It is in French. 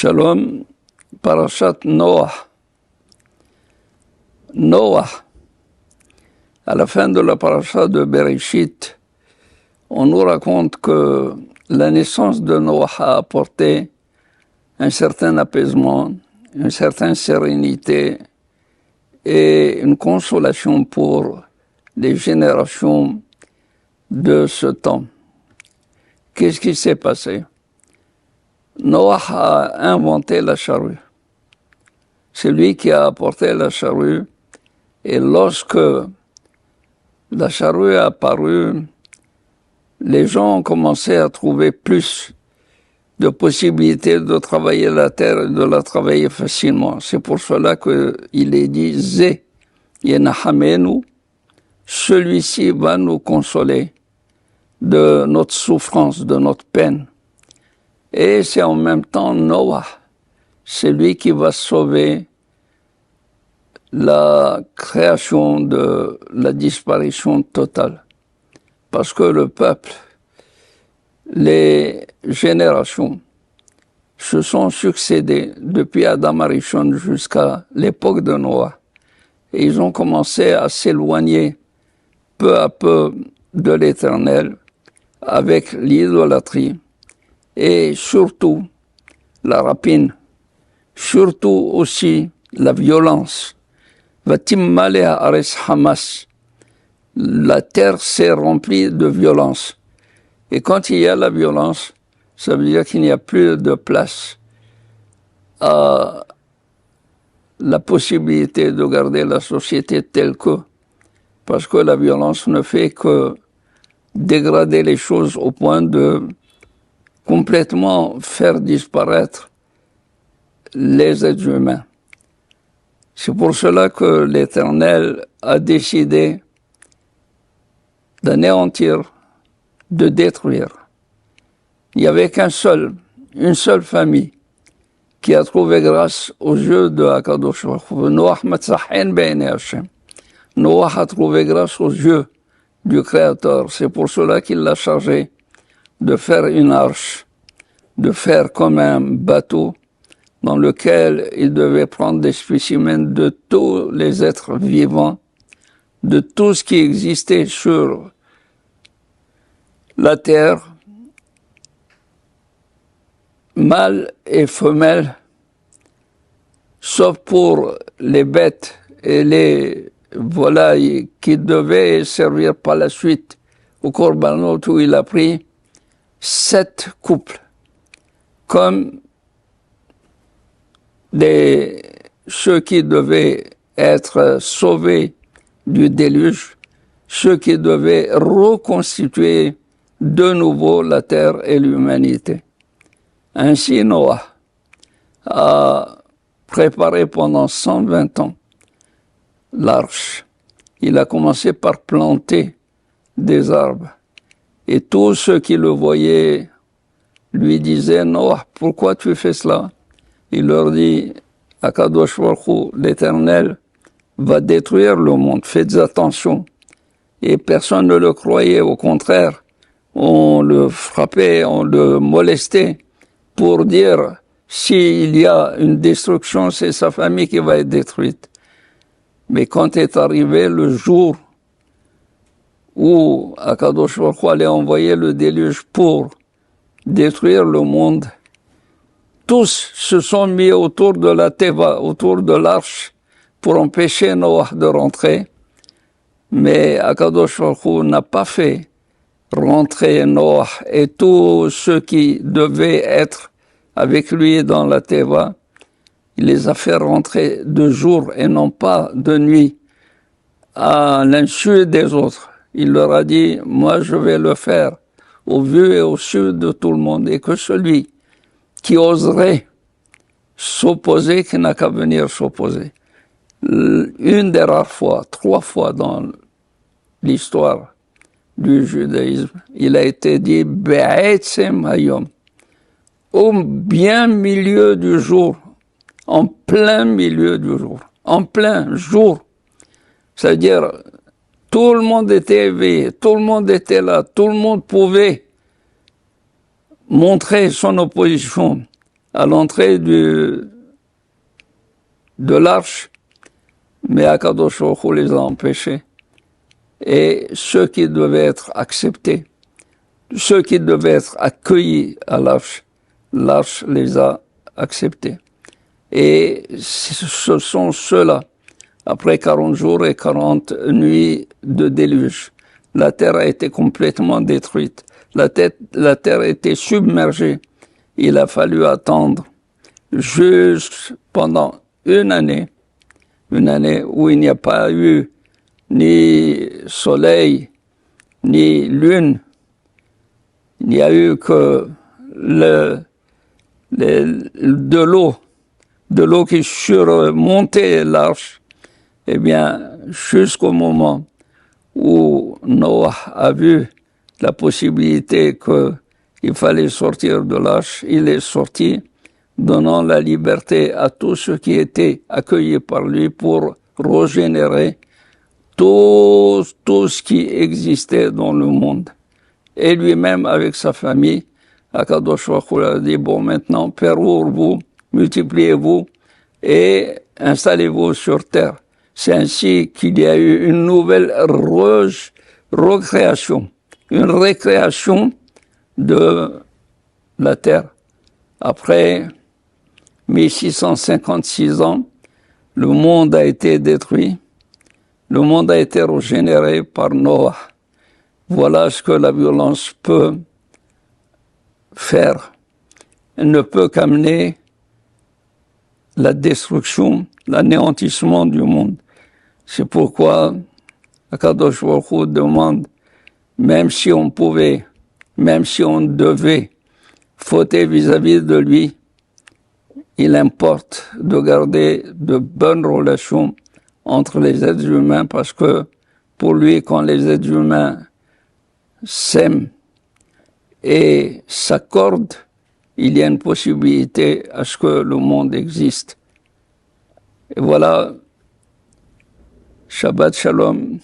Shalom, Parashat Noah. Noah, à la fin de la parasha de Bereshit, on nous raconte que la naissance de Noah a apporté un certain apaisement, une certaine sérénité et une consolation pour les générations de ce temps. Qu'est-ce qui s'est passé? Noah a inventé la charrue. C'est lui qui a apporté la charrue. Et lorsque la charrue est apparue, les gens ont commencé à trouver plus de possibilités de travailler la terre et de la travailler facilement. C'est pour cela qu'il est dit « Zé yenahamenu » celui-ci va nous consoler de notre souffrance, de notre peine. Et c'est en même temps Noah, c'est lui qui va sauver la création de la disparition totale. Parce que le peuple, les générations se sont succédées depuis Adam Arishon jusqu'à l'époque de Noah. Et ils ont commencé à s'éloigner peu à peu de l'Éternel avec l'idolâtrie et surtout la rapine, surtout aussi la violence. Vatimmaleh Ares Hamas. La terre s'est remplie de violence. Et quand il y a la violence, ça veut dire qu'il n'y a plus de place à la possibilité de garder la société telle que, parce que la violence ne fait que dégrader les choses au point de complètement faire disparaître les êtres humains. C'est pour cela que l'Éternel a décidé d'anéantir, de détruire. Il n'y avait une seule famille qui a trouvé grâce aux yeux de Akadosh Baruch Hu. Noah a trouvé grâce aux yeux du Créateur. C'est pour cela qu'il l'a chargé de faire une arche, de faire comme un bateau dans lequel il devait prendre des spécimens de tous les êtres vivants, de tout ce qui existait sur la terre, mâles et femelles, sauf pour les bêtes et les volailles qui devaient servir par la suite au Korbanot où il a pris 7 couples, comme ceux qui devaient être sauvés du déluge, ceux qui devaient reconstituer de nouveau la terre et l'humanité. Ainsi, Noah a préparé pendant 120 ans l'arche. Il a commencé par planter des arbres. Et tous ceux qui le voyaient lui disaient « Noah, pourquoi tu fais cela ?» Il leur dit « Akadosh Baruch Hu, l'Éternel, va détruire le monde, faites attention. » Et personne ne le croyait, au contraire, on le frappait, on le molestait pour dire s'il y a une destruction, c'est sa famille qui va être détruite. Mais quand est arrivé le jour où Akadosh Baruch Hu allait envoyer le déluge pour détruire le monde, tous se sont mis autour de la Teva, autour de l'arche, pour empêcher Noah de rentrer. Mais Akadosh Baruch Hu n'a pas fait rentrer Noah et tous ceux qui devaient être avec lui dans la Teva. Il les a fait rentrer de jour et non pas de nuit, à l'insu des autres. Il leur a dit, moi je vais le faire au vu et au su de tout le monde, et que celui qui oserait s'opposer, qui n'a qu'à venir s'opposer. Une des rares fois, 3 fois dans l'histoire du judaïsme, il a été dit Be'etzem Hayom, au bien milieu du jour, en plein milieu du jour, en plein jour. C'est-à-dire, tout le monde était éveillé, tout le monde était là, tout le monde pouvait montrer son opposition à l'entrée de l'arche, mais Akadosh Baruch Hu les a empêchés. Et ceux qui devaient être acceptés, ceux qui devaient être accueillis à l'arche les a acceptés. Et ce sont ceux-là, après 40 jours et 40 nuits de déluge. La terre a été complètement détruite. La terre a été submergée. Il a fallu attendre juste pendant une année où il n'y a pas eu ni soleil, ni lune. Il n'y a eu que de l'eau qui surmontait l'arche. Eh bien, jusqu'au moment où Noah a vu la possibilité qu'il fallait sortir de l'arche, il est sorti, donnant la liberté à tous ceux qui étaient accueillis par lui pour régénérer tout ce qui existait dans le monde. Et lui-même, avec sa famille, Akadosh Baruch Hu a dit, bon, maintenant, perrourez-vous, multipliez-vous et installez-vous sur terre. C'est ainsi qu'il y a eu une nouvelle recréation, une récréation de la terre. Après 1656 ans, le monde a été détruit, le monde a été régénéré par Noah. Voilà ce que la violence peut faire. Elle ne peut qu'amener la destruction, l'anéantissement du monde. C'est pourquoi Akadosh Baruch Hu demande, même si on pouvait, même si on devait fauter vis-à-vis de lui, il importe de garder de bonnes relations entre les êtres humains, parce que pour lui, quand les êtres humains s'aiment et s'accordent, il y a une possibilité à ce que le monde existe. Et voilà, Shabbat Shalom.